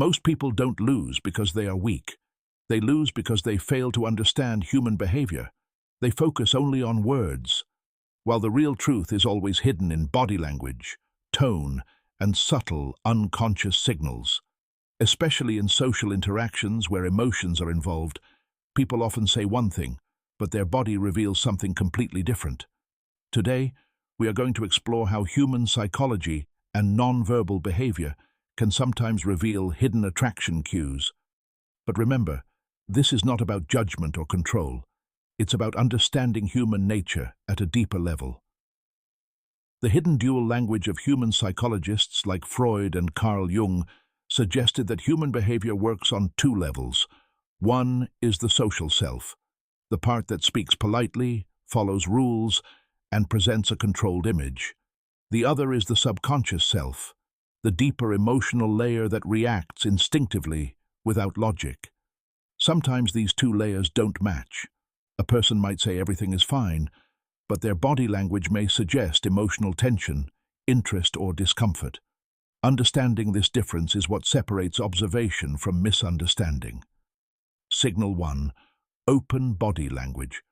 Most people don't lose because they are weak. They lose because they fail to understand human behavior. They focus only on words, while the real truth is always hidden in body language, tone, and subtle, unconscious signals. Especially in social interactions where emotions are involved, people often say one thing, but their body reveals something completely different. Today, we are going to explore how human psychology and non-verbal behavior can sometimes reveal hidden attraction cues. But remember, this is not about judgment or control. It's about understanding human nature at a deeper level. The hidden dual language of human psychologists like Freud and Carl Jung suggested that human behavior works on two levels. One is the social self, the part that speaks politely, follows rules, and presents a controlled image. The other is the subconscious self, the deeper emotional layer that reacts instinctively without logic. Sometimes these two layers don't match. A person might say everything is fine, but their body language may suggest emotional tension, interest, or discomfort. Understanding this difference is what separates observation from misunderstanding. Signal 1. Open body language.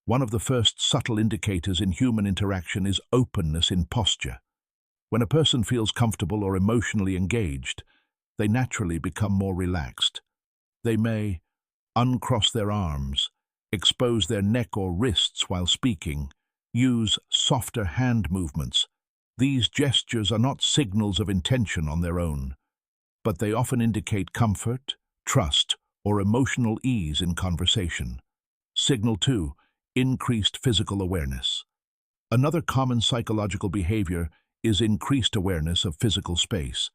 One of the first subtle indicators in human interaction is openness in posture. When a person feels comfortable or emotionally engaged, they naturally become more relaxed. They may uncross their arms, expose their neck or wrists while speaking, use softer hand movements. These gestures are not signals of intention on their own, but they often indicate comfort, trust, or emotional ease in conversation. Signal 2. Increased physical awareness. Another common psychological behavior is increased awareness of physical space.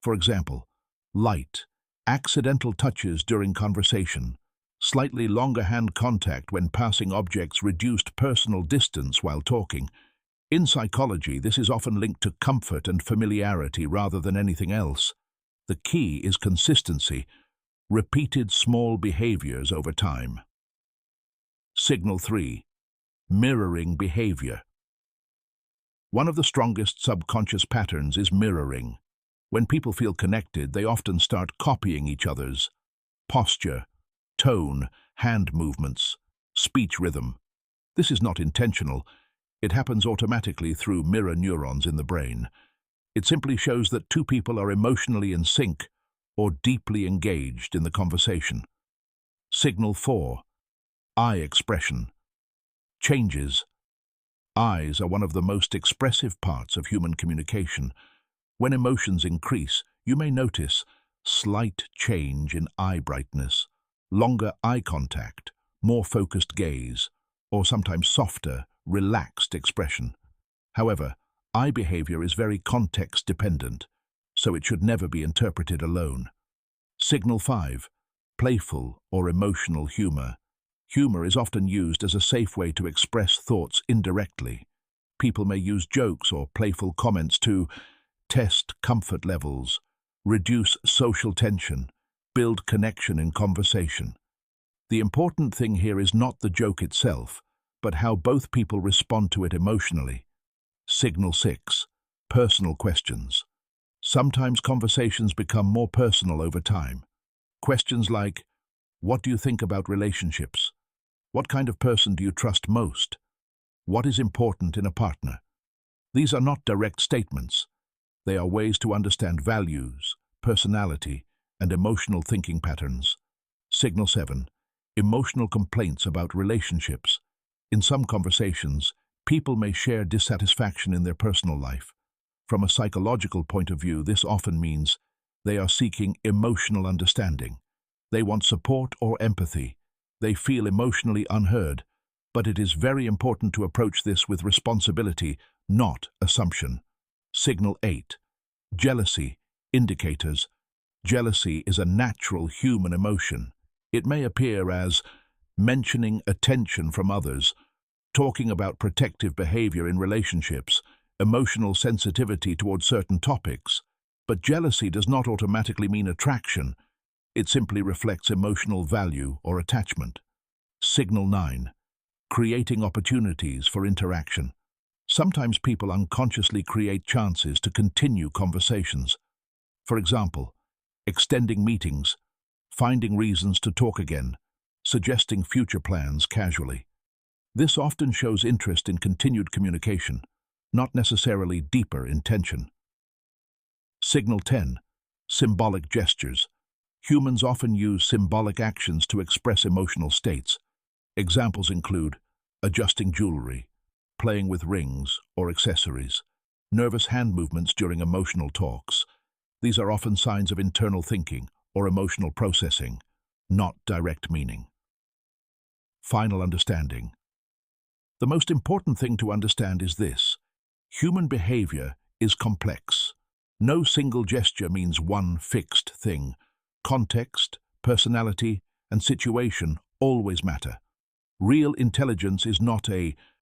For example, light, accidental touches during conversation, slightly longer hand contact when passing objects, reduced personal distance while talking. In psychology, this is often linked to comfort and familiarity rather than anything else. The key is consistency, repeated small behaviors over time. Signal 3. Mirroring behavior. One of the strongest subconscious patterns is mirroring. When people feel connected, they often start copying each other's posture, tone, hand movements, speech rhythm. This is not intentional. It happens automatically through mirror neurons in the brain. It simply shows that two people are emotionally in sync or deeply engaged in the conversation. Signal 4. Eye expression. Changes. Eyes are one of the most expressive parts of human communication. When emotions increase, you may notice slight change in eye brightness, longer eye contact, more focused gaze, or sometimes softer, relaxed expression. However, eye behavior is very context-dependent, so it should never be interpreted alone. Signal 5. Playful or emotional humor. Humor is often used as a safe way to express thoughts indirectly. People may use jokes or playful comments to test comfort levels, reduce social tension, build connection in conversation. The important thing here is not the joke itself, but how both people respond to it emotionally. Signal 6. Personal questions. Sometimes conversations become more personal over time. Questions like, what do you think about relationships? What kind of person do you trust most? What is important in a partner? These are not direct statements. They are ways to understand values, personality, and emotional thinking patterns. Signal 7. Emotional complaints about relationships. In some conversations, people may share dissatisfaction in their personal life. From a psychological point of view, this often means they are seeking emotional understanding. They want support or empathy. They feel emotionally unheard, but it is very important to approach this with responsibility, not assumption. Signal 8. Jealousy. Indicators. Jealousy is a natural human emotion. It may appear as mentioning attention from others, talking about protective behavior in relationships, emotional sensitivity toward certain topics. But jealousy does not automatically mean attraction. It simply reflects emotional value or attachment. Signal 9. Creating opportunities for interaction. Sometimes people unconsciously create chances to continue conversations. For example, extending meetings, finding reasons to talk again, suggesting future plans casually. This often shows interest in continued communication, not necessarily deeper intention. Signal 10. Symbolic gestures. Humans often use symbolic actions to express emotional states. Examples include adjusting jewelry, playing with rings or accessories, nervous hand movements during emotional talks. These are often signs of internal thinking or emotional processing, not direct meaning. Final understanding. The most important thing to understand is this: human behavior is complex. No single gesture means one fixed thing. Context, personality, and situation always matter. Real intelligence is not a